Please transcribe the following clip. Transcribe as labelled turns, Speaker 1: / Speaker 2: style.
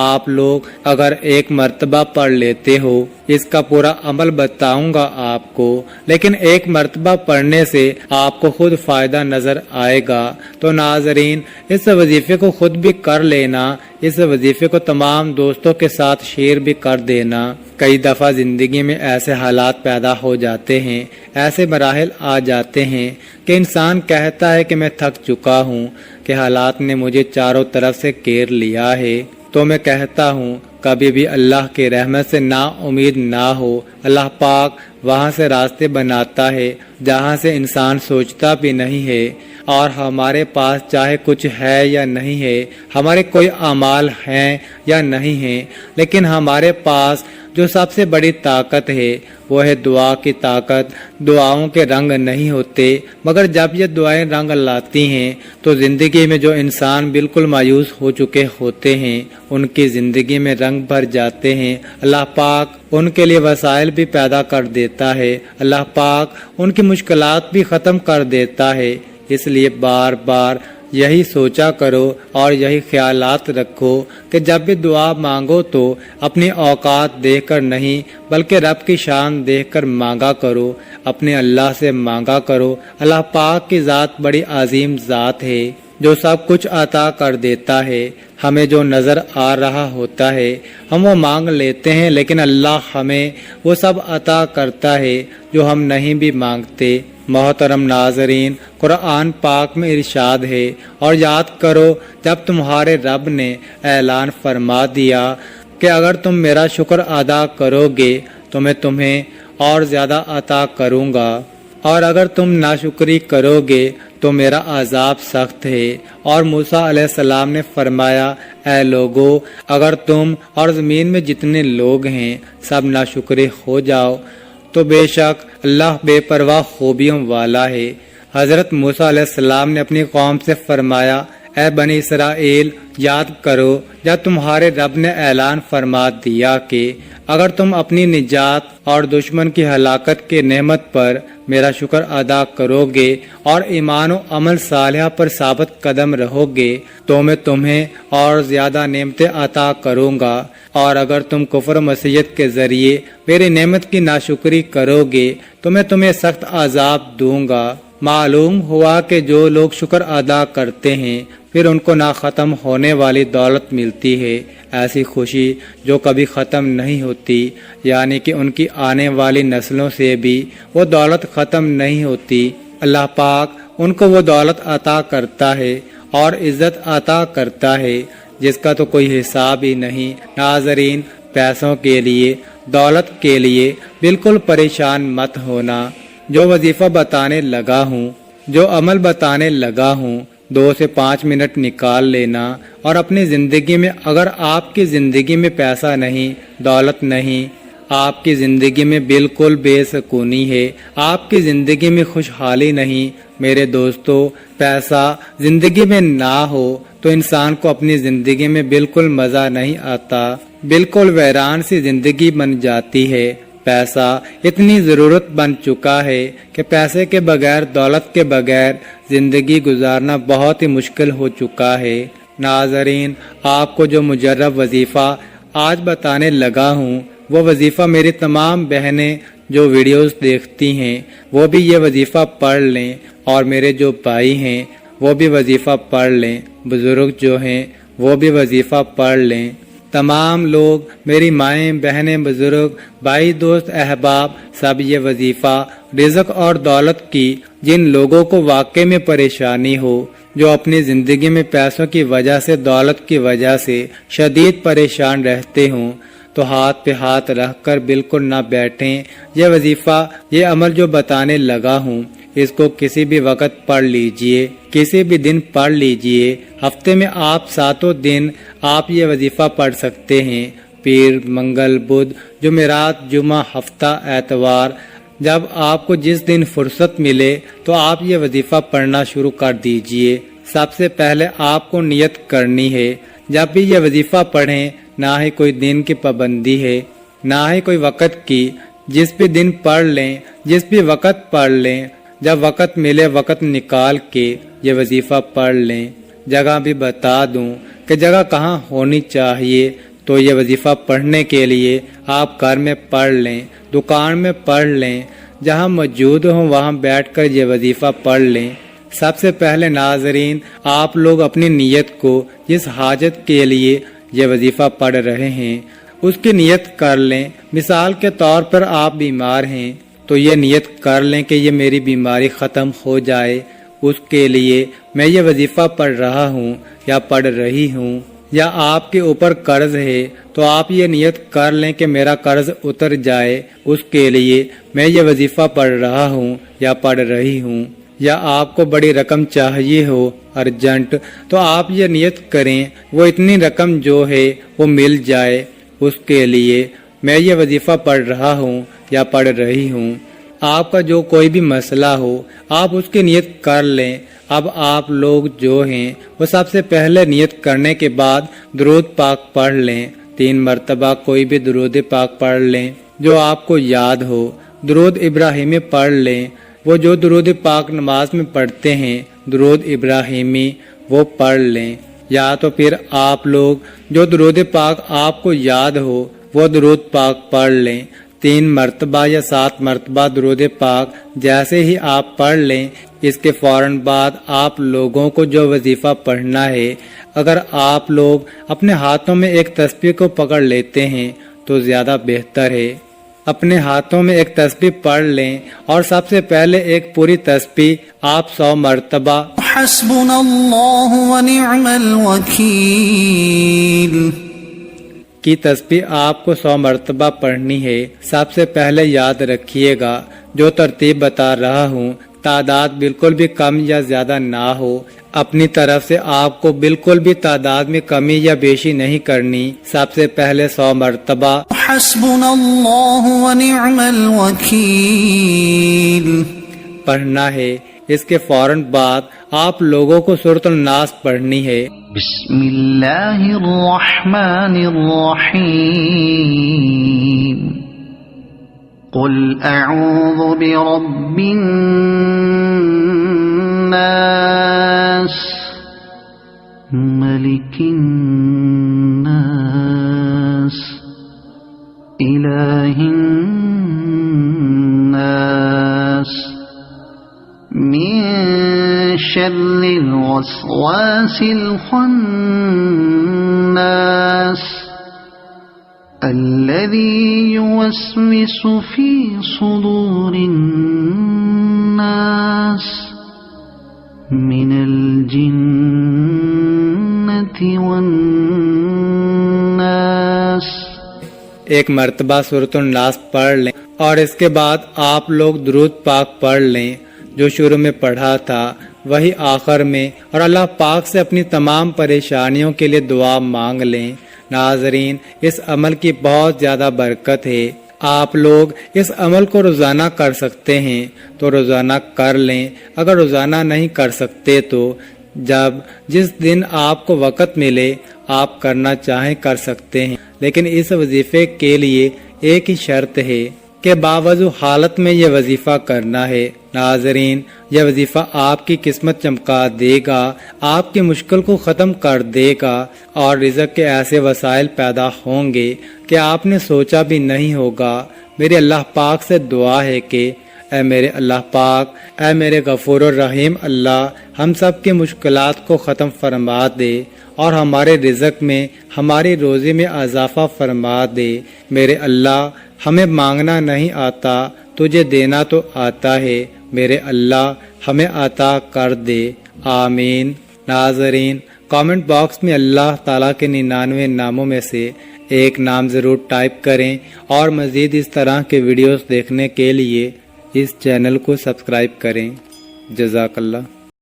Speaker 1: آپ لوگ اگر ایک مرتبہ پڑھ لیتے ہو، اس کا پورا عمل بتاؤں گا آپ کو، لیکن ایک مرتبہ پڑھنے سے آپ کو خود فائدہ نظر آئے گا۔ تو ناظرین، اس وظیفے کو خود بھی کر لینا، اس وظیفے کو تمام دوستوں کے ساتھ شیئر بھی کر دینا۔ کئی دفعہ زندگی میں ایسے حالات پیدا ہو جاتے ہیں، ایسے مراحل آ جاتے ہیں کہ انسان کہتا ہے کہ میں تھک چکا ہوں، کہ حالات نے مجھے چاروں طرف سے گھیر لیا ہے۔ تو میں کہتا ہوں کبھی بھی اللہ کے رحمت سے نا امید نہ ہو۔ اللہ پاک وہاں سے راستے بناتا ہے جہاں سے انسان سوچتا بھی نہیں ہے، اور ہمارے پاس چاہے کچھ ہے یا نہیں ہے، ہمارے کوئی اعمال ہیں یا نہیں ہیں، لیکن ہمارے پاس جو سب سے بڑی طاقت ہے وہ ہے دعا کی طاقت۔ دعاؤں کے رنگ نہیں ہوتے، مگر جب یہ دعائیں رنگ لاتی ہیں تو زندگی میں جو انسان بالکل مایوس ہو چکے ہوتے ہیں ان کی زندگی میں رنگ بھر جاتے ہیں۔ اللہ پاک ان کے لیے وسائل بھی پیدا کر دیتا ہے، اللہ پاک ان کی مشکلات بھی ختم کر دیتا ہے۔ اس لیے بار بار یہی سوچا کرو اور یہی خیالات رکھو کہ جب بھی دعا مانگو تو اپنی اوقات دیکھ کر نہیں بلکہ رب کی شان دیکھ کر مانگا کرو، اپنے اللہ سے مانگا کرو۔ اللہ پاک کی ذات بڑی عظیم ذات ہے جو سب کچھ عطا کر دیتا ہے۔ ہمیں جو نظر آ رہا ہوتا ہے ہم وہ مانگ لیتے ہیں، لیکن اللہ ہمیں وہ سب عطا کرتا ہے جو ہم نہیں بھی مانگتے۔ محترم ناظرین، قرآن پاک میں ارشاد ہے، اور یاد کرو جب تمہارے رب نے اعلان فرما دیا کہ اگر تم میرا شکر ادا کرو گے تو میں تمہیں اور زیادہ عطا کروں گا، اور اگر تم ناشکری کرو گے تو میرا عذاب سخت ہے۔ اور موسیٰ علیہ السلام نے فرمایا، اے لوگو، اگر تم اور زمین میں جتنے لوگ ہیں سب ناشکرے ہو جاؤ تو بے شک اللہ بے پرواہ خوبیوں والا ہے۔ حضرت موسیٰ علیہ السلام نے اپنی قوم سے فرمایا، اے بنی اسرائیل، یاد کرو جب تمہارے رب نے اعلان فرما دیا کہ اگر تم اپنی نجات اور دشمن کی ہلاکت کی نعمت پر میرا شکر ادا کرو گے اور ایمان و عمل صالحہ پر ثابت قدم رہو گے تو میں تمہیں اور زیادہ نعمتیں عطا کروں گا، اور اگر تم کفر و معصیت کے ذریعے میری نعمت کی ناشکری کرو گے تو میں تمہیں سخت عذاب دوں گا۔ معلوم ہوا کہ جو لوگ شکر ادا کرتے ہیں پھر ان کو نہ ختم ہونے والی دولت ملتی ہے، ایسی خوشی جو کبھی ختم نہیں ہوتی، یعنی کہ ان کی آنے والی نسلوں سے بھی وہ دولت ختم نہیں ہوتی۔ اللہ پاک ان کو وہ دولت عطا کرتا ہے اور عزت عطا کرتا ہے جس کا تو کوئی حساب ہی نہیں۔ ناظرین، پیسوں کے لیے، دولت کے لیے بالکل پریشان مت ہونا۔ جو وظیفہ بتانے لگا ہوں، جو عمل بتانے لگا ہوں، 2 سے 5 منٹ نکال لینا، اور اپنی زندگی میں اگر آپ کی زندگی میں پیسہ نہیں، دولت نہیں، آپ کی زندگی میں بالکل بے سکونی ہے، آپ کی زندگی میں خوشحالی نہیں، میرے دوستو، پیسہ زندگی میں نہ ہو تو انسان کو اپنی زندگی میں بالکل مزہ نہیں آتا، بالکل ویران سی زندگی بن جاتی ہے۔ پیسہ اتنی ضرورت بن چکا ہے کہ پیسے کے بغیر، دولت کے بغیر زندگی گزارنا بہت ہی مشکل ہو چکا ہے۔ ناظرین، آپ کو جو مجرب وظیفہ آج بتانے لگا ہوں وہ وظیفہ میری تمام بہنیں جو ویڈیوز دیکھتی ہیں وہ بھی یہ وظیفہ پڑھ لیں، اور میرے جو بھائی ہیں وہ بھی وظیفہ پڑھ لیں، بزرگ جو ہیں وہ بھی وظیفہ پڑھ لیں۔ تمام لوگ، میری مائیں، بہنیں، بزرگ، بھائی، دوست، احباب، سب یہ وظیفہ رزق اور دولت کی جن لوگوں کو واقع میں پریشانی ہو، جو اپنی زندگی میں پیسوں کی وجہ سے، دولت کی وجہ سے شدید پریشان رہتے ہوں، تو ہاتھ پہ ہاتھ رکھ کر بالکل نہ بیٹھیں۔ یہ وظیفہ، یہ عمل جو بتانے لگا ہوں اس کو کسی بھی وقت پڑھ لیجئے، کسی بھی دن پڑھ لیجئے۔ ہفتے میں آپ 7 دن آپ یہ وظیفہ پڑھ سکتے ہیں، پیر، منگل، بدھ، جمعرات، جمعہ، ہفتہ، اتوار، جب آپ کو جس دن فرصت ملے تو آپ یہ وظیفہ پڑھنا شروع کر دیجئے۔ سب سے پہلے آپ کو نیت کرنی ہے، جب بھی یہ وظیفہ پڑھیں نہ ہی کوئی دن کی پابندی ہے، نہ ہی کوئی وقت کی، جس بھی دن پڑھ لیں، جس بھی وقت پڑھ لیں، جب وقت ملے وقت نکال کے یہ وظیفہ پڑھ لیں۔ جگہ بھی بتا دوں، کہ جگہ کہاں ہونی چاہیے تو یہ وظیفہ پڑھنے کے لیے آپ گھر میں پڑھ لیں، دکان میں پڑھ لیں، جہاں موجود ہوں وہاں بیٹھ کر یہ وظیفہ پڑھ لیں۔ سب سے پہلے ناظرین، آپ لوگ اپنی نیت کو جس حاجت کے لیے یہ وظیفہ پڑھ رہے ہیں اس کی نیت کر لیں۔ مثال کے طور پر آپ بیمار ہیں تو یہ نیت کر لیں کہ یہ میری بیماری ختم ہو جائے، اس کے لیے میں یہ وظیفہ پڑھ رہا ہوں یا پڑھ رہی ہوں۔ یا آپ کے اوپر قرض ہے تو آپ یہ نیت کر لیں کہ میرا قرض اتر جائے، اس کے لیے میں یہ وظیفہ پڑھ رہا ہوں یا پڑھ رہی ہوں۔ یا آپ کو بڑی رقم چاہیے ہو ارجنٹ تو آپ یہ نیت کریں وہ اتنی رقم جو ہے وہ مل جائے، اس کے لیے میں یہ وظیفہ پڑھ رہا ہوں یا پڑھ رہی ہوں۔ آپ کا جو کوئی بھی مسئلہ ہو آپ اس کی نیت کر لیں۔ اب آپ لوگ جو ہیں وہ سب سے پہلے نیت کرنے کے بعد درود پاک پڑھ لیں، 3 مرتبہ کوئی بھی درود پاک پڑھ لیں جو آپ کو یاد ہو۔ درود ابراہیمی پڑھ لیں، وہ جو درود پاک نماز میں پڑھتے ہیں درود ابراہیمی وہ پڑھ لیں۔ یا تو پھر آپ لوگ جو درود پاک آپ کو یاد ہو وہ درود پاک پڑھ لیں، 3 مرتبہ یا 7 مرتبہ درود پاک جیسے ہی آپ پڑھ لیں، اس کے فوراً بعد آپ لوگوں کو جو وظیفہ پڑھنا ہے، اگر آپ لوگ اپنے ہاتھوں میں ایک تسبیح کو پکڑ لیتے ہیں تو زیادہ بہتر ہے۔ اپنے ہاتھوں میں ایک تسبیح پڑھ لیں اور سب سے پہلے ایک پوری تسبیح آپ 100 مرتبہ
Speaker 2: حسبنا اللہ ونعم الوکیل
Speaker 1: کی تسبیح آپ کو 100 مرتبہ پڑھنی ہے۔ سب سے پہلے یاد رکھیے گا جو ترتیب بتا رہا ہوں تعداد بالکل بھی کم یا زیادہ نہ ہو، اپنی طرف سے آپ کو بالکل بھی تعداد میں کمی یا بیشی نہیں کرنی۔ سب سے پہلے 100 مرتبہ
Speaker 2: حسبنا اللہ ونعم الوکیل
Speaker 1: پڑھنا ہے۔ اس کے فوراً بعد آپ لوگوں کو سورۃ الناس پڑھنی ہے۔
Speaker 2: بسم اللہ الرحمن الرحیم قل اعوذ برب الناس ملک الناس الہ الناس من شر الوسواس الخناس الذي يوسوس في صدور الناس من الجنة والناس۔
Speaker 1: ایک مرتبہ سورۃ الناس پڑھ لیں اور اس کے بعد آپ لوگ درود پاک پڑھ لیں جو شروع میں پڑھا تھا وہی آخر میں، اور اللہ پاک سے اپنی تمام پریشانیوں کے لیے دعا مانگ لیں۔ ناظرین، اس عمل کی بہت زیادہ برکت ہے۔ آپ لوگ اس عمل کو روزانہ کر سکتے ہیں تو روزانہ کر لیں، اگر روزانہ نہیں کر سکتے تو جس دن آپ کو وقت ملے آپ کرنا چاہیں کر سکتے ہیں، لیکن اس وظیفے کے لیے ایک ہی شرط ہے کہ باوضو حالت میں یہ وظیفہ کرنا ہے۔ ناظرین، یہ وظیفہ آپ کی قسمت چمکا دے گا، آپ کی مشکل کو ختم کر دے گا اور رزق کے ایسے وسائل پیدا ہوں گے کہ آپ نے سوچا بھی نہیں ہوگا۔ میرے اللہ پاک سے دعا ہے کہ اے میرے اللہ پاک، اے میرے غفور الرحیم اللہ، ہم سب کی مشکلات کو ختم فرما دے اور ہمارے رزق میں، ہماری روزی میں اضافہ فرما دے۔ میرے اللہ، ہمیں مانگنا نہیں آتا، تجھے دینا تو آتا ہے، میرے اللہ ہمیں عطا کر دے، آمین۔ ناظرین، کامنٹ باکس میں اللہ تعالیٰ کے 99 ناموں میں سے ایک نام ضرور ٹائپ کریں اور مزید اس طرح کے ویڈیوز دیکھنے کے لیے اس چینل کو سبسکرائب کریں۔ جزاک اللہ۔